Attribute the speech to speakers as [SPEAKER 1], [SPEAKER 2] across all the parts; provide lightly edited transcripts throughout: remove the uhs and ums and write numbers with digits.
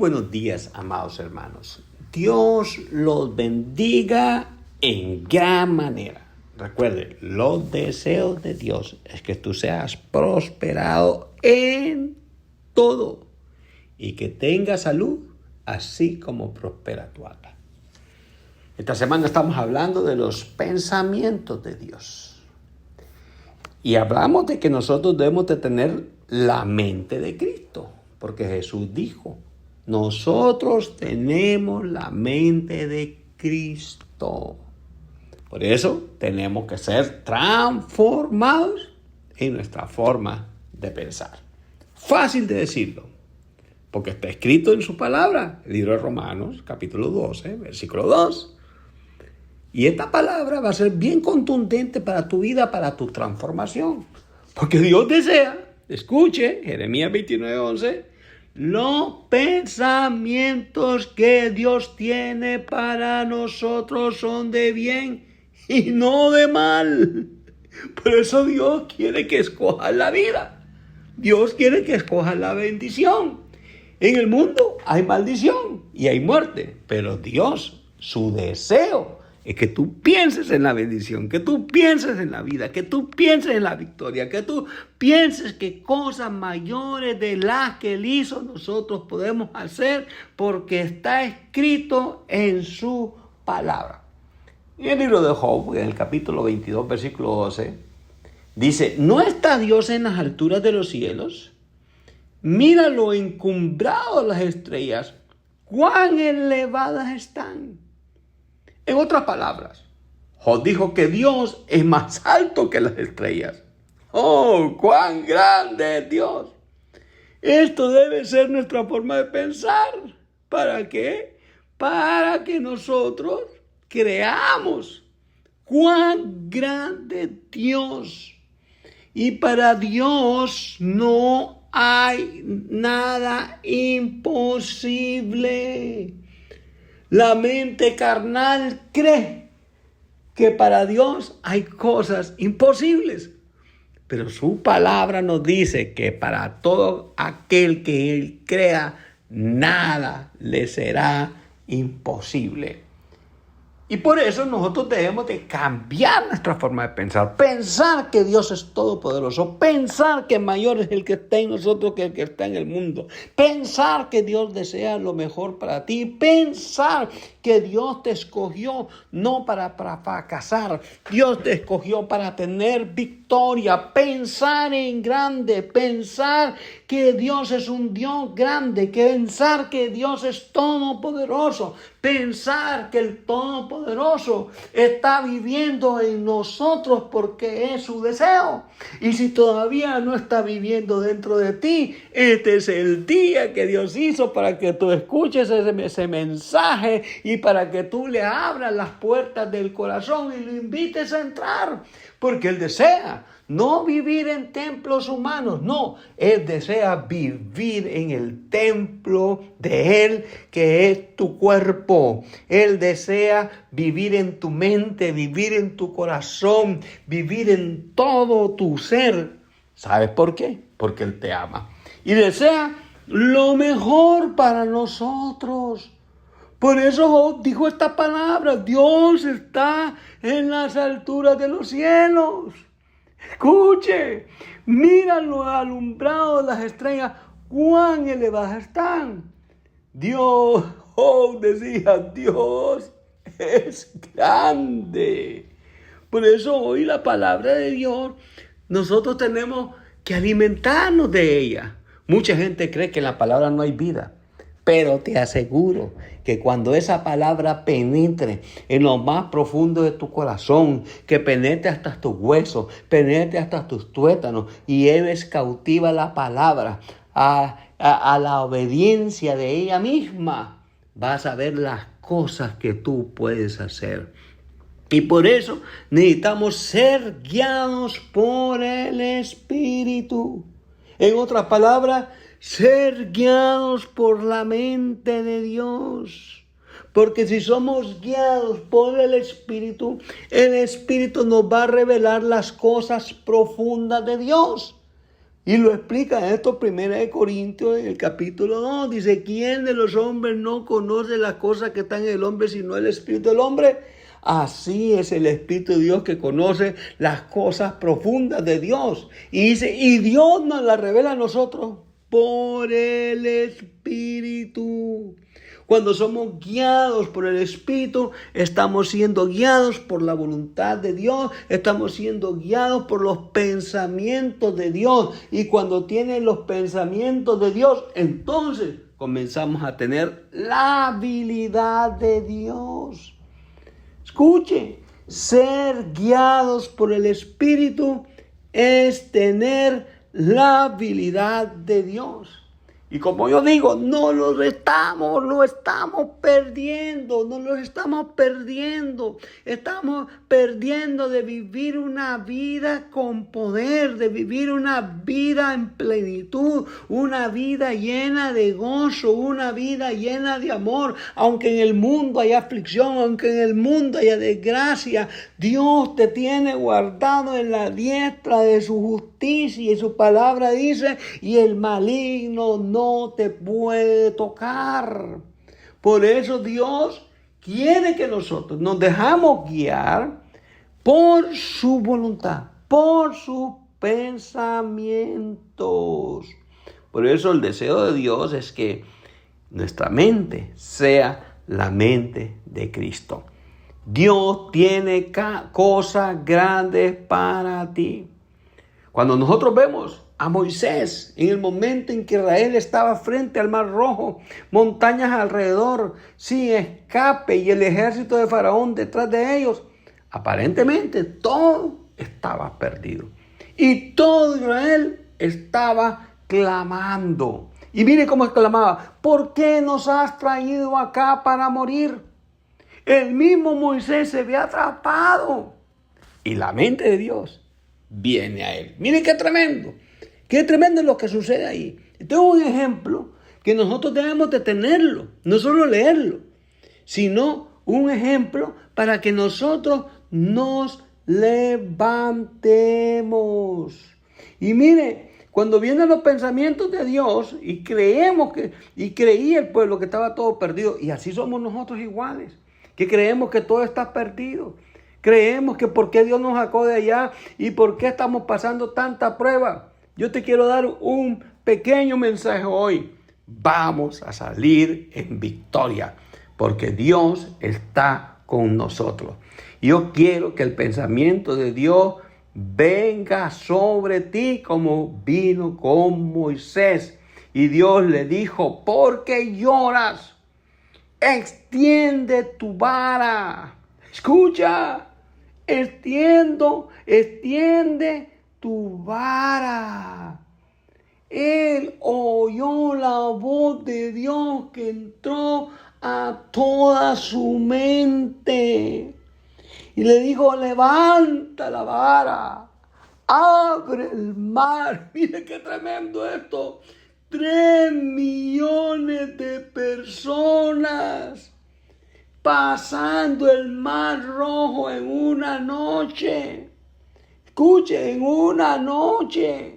[SPEAKER 1] buenos días, amados hermanos. Dios los bendiga en gran manera. Recuerde, los deseos de Dios es que tú seas prosperado en todo y que tengas salud, así como prospera tu alma. Esta semana estamos hablando de los pensamientos de Dios. Y hablamos de que nosotros debemos de tener la mente de Cristo, porque Jesús dijo, nosotros tenemos la mente de Cristo. Por eso tenemos que ser transformados en nuestra forma de pensar. Fácil de decirlo, porque está escrito en su palabra, el libro de Romanos, capítulo 12, versículo 2. Y esta palabra va a ser bien contundente para tu vida, para tu transformación. Porque Dios desea, escuche, Jeremías 29:11, los pensamientos que Dios tiene para nosotros son de bien y no de mal. Por eso Dios quiere que escojas la vida. Dios quiere que escojas la bendición. En el mundo hay maldición y hay muerte, pero Dios, su deseo es que tú pienses en la bendición, que tú pienses en la vida, que tú pienses en la victoria, que tú pienses que cosas mayores de las que Él hizo nosotros podemos hacer porque está escrito en su palabra. En el libro de Job, en el capítulo 22, versículo 12, dice, ¿no está Dios en las alturas de los cielos? Mira lo encumbrado de las estrellas, cuán elevadas están. En otras palabras, Job dijo que Dios es más alto que las estrellas. ¡Oh, cuán grande es Dios! Esto debe ser nuestra forma de pensar. ¿Para qué? Para que nosotros creamos cuán grande es Dios. Y para Dios no hay nada imposible. La mente carnal cree que para Dios hay cosas imposibles. Pero su palabra nos dice que para todo aquel que Él crea, nada le será imposible. Y por eso nosotros debemos de cambiar nuestra forma de pensar. Pensar que Dios es todopoderoso. Pensar que mayor es el que está en nosotros que el que está en el mundo. Pensar que Dios desea lo mejor para ti. Pensar que Dios te escogió no para fracasar. Dios te escogió para tener victoria. Pensar en grande. Pensar que Dios es un Dios grande. Pensar que Dios es todopoderoso. Pensar que el Todopoderoso está viviendo en nosotros porque es su deseo. Y si todavía no está viviendo dentro de ti, este es el día que Dios hizo para que tú escuches ese mensaje y para que tú le abras las puertas del corazón y lo invites a entrar. Porque Él desea no vivir en templos humanos, no. Él desea vivir en el templo de Él, que es tu cuerpo. Él desea vivir en tu mente, vivir en tu corazón, vivir en todo tu ser. ¿Sabes por qué? Porque Él te ama. Y desea lo mejor para nosotros. Por eso Job dijo esta palabra, Dios está en las alturas de los cielos. Escuche, mira lo alumbrado de las estrellas, cuán elevadas están. Dios, Job decía, Dios es grande. Por eso hoy la palabra de Dios, nosotros tenemos que alimentarnos de ella. Mucha gente cree que en la palabra no hay vida. Pero te aseguro que cuando esa palabra penetre en lo más profundo de tu corazón, que penetre hasta tus huesos, penetre hasta tus tuétanos y lleves cautiva la palabra a la obediencia de ella misma, vas a ver las cosas que tú puedes hacer. Y por eso necesitamos ser guiados por el Espíritu. En otras palabras, ser guiados por la mente de Dios. Porque si somos guiados por el Espíritu nos va a revelar las cosas profundas de Dios. Y lo explica en esto 1 Corintios, en el capítulo 2. Dice, ¿quién de los hombres no conoce las cosas que están en el hombre sino el espíritu del hombre? Así es el Espíritu de Dios que conoce las cosas profundas de Dios. Y dice, y Dios nos las revela a nosotros por el Espíritu. Cuando somos guiados por el Espíritu, estamos siendo guiados por la voluntad de Dios, estamos siendo guiados por los pensamientos de Dios. Y cuando tienen los pensamientos de Dios, entonces comenzamos a tener la habilidad de Dios. Escuche, ser guiados por el Espíritu es tener la habilidad de Dios. Y como yo digo, no lo estamos perdiendo. Estamos perdiendo de vivir una vida con poder, de vivir una vida en plenitud, una vida llena de gozo, una vida llena de amor. Aunque en el mundo haya aflicción, aunque en el mundo haya desgracia, Dios te tiene guardado en la diestra de su justicia y su palabra dice, y el maligno no te puede tocar. Por eso Dios quiere que nosotros nos dejamos guiar por su voluntad, por sus pensamientos. Por eso el deseo de Dios es que nuestra mente sea la mente de Cristo. Dios tiene cosas grandes para ti. Cuando nosotros vemos a Moisés en el momento en que Israel estaba frente al Mar Rojo, montañas alrededor, sin escape y el ejército de Faraón detrás de ellos, aparentemente todo estaba perdido. Y todo Israel estaba clamando. Y mire cómo exclamaba, ¿por qué nos has traído acá para morir? El mismo Moisés se había atrapado. Y la mente de Dios viene a él. Miren qué tremendo es lo que sucede ahí. Este es un ejemplo que nosotros debemos de tenerlo, no solo leerlo, sino un ejemplo para que nosotros nos levantemos. Y mire, cuando vienen los pensamientos de Dios y creía el pueblo que estaba todo perdido, y así somos nosotros iguales, que creemos que todo está perdido. Creemos que por qué Dios nos sacó de allá y por qué estamos pasando tanta prueba. Yo te quiero dar un pequeño mensaje hoy. Vamos a salir en victoria porque Dios está con nosotros. Yo quiero que el pensamiento de Dios venga sobre ti como vino con Moisés. Y Dios le dijo, ¿por qué lloras? Extiende tu vara. Escucha. Extiende tu vara. Él oyó la voz de Dios que entró a toda su mente. Y le dijo, levanta la vara, abre el mar. Mire qué tremendo esto. 3 millones de personas pasando el Mar Rojo en una noche. Escuche, en una noche.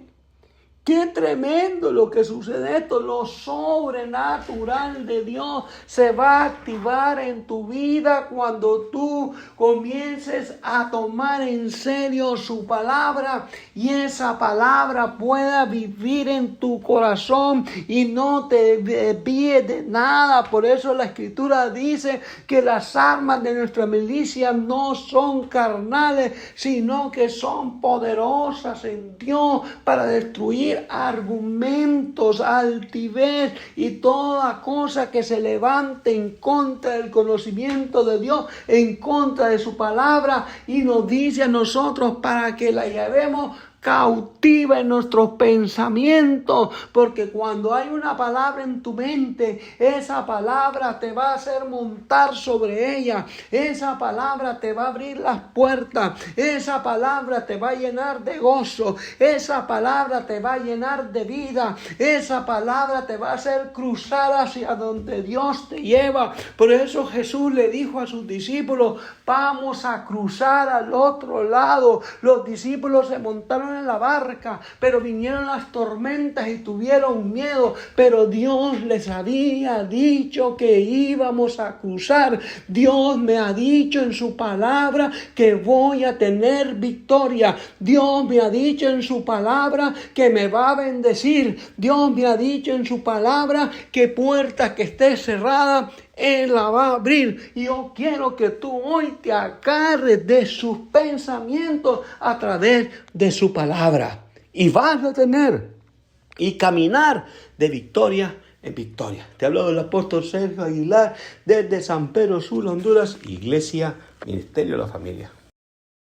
[SPEAKER 1] Qué tremendo lo que sucede esto. Lo sobrenatural de Dios se va a activar en tu vida cuando tú comiences a tomar en serio su palabra y esa palabra pueda vivir en tu corazón y no te desvíes de nada. Por eso la Escritura dice que las armas de nuestra milicia no son carnales, sino que son poderosas en Dios para destruir argumentos, altivez y toda cosa que se levante en contra del conocimiento de Dios, en contra de su palabra, y nos dice a nosotros para que la llevemos cautiva en nuestros pensamientos, porque cuando hay una palabra en tu mente, esa palabra te va a hacer montar sobre ella, esa palabra te va a abrir las puertas, esa palabra te va a llenar de gozo, esa palabra te va a llenar de vida, esa palabra te va a hacer cruzar hacia donde Dios te lleva. Por eso Jesús le dijo a sus discípulos, vamos a cruzar al otro lado. Los discípulos se montaron estaban en la barca, pero vinieron las tormentas y tuvieron miedo, pero Dios les había dicho que íbamos a cruzar. Dios me ha dicho en su palabra que voy a tener victoria. Dios me ha dicho en su palabra que me va a bendecir. Dios me ha dicho en su palabra que puerta que esté cerrada, Él la va a abrir. Y yo quiero que tú hoy te agarres de sus pensamientos a través de su palabra. Y vas a tener y caminar de victoria en victoria. Te hablo del apóstol Sergio Aguilar desde San Pedro Sula, Honduras, Iglesia Ministerio de la Familia.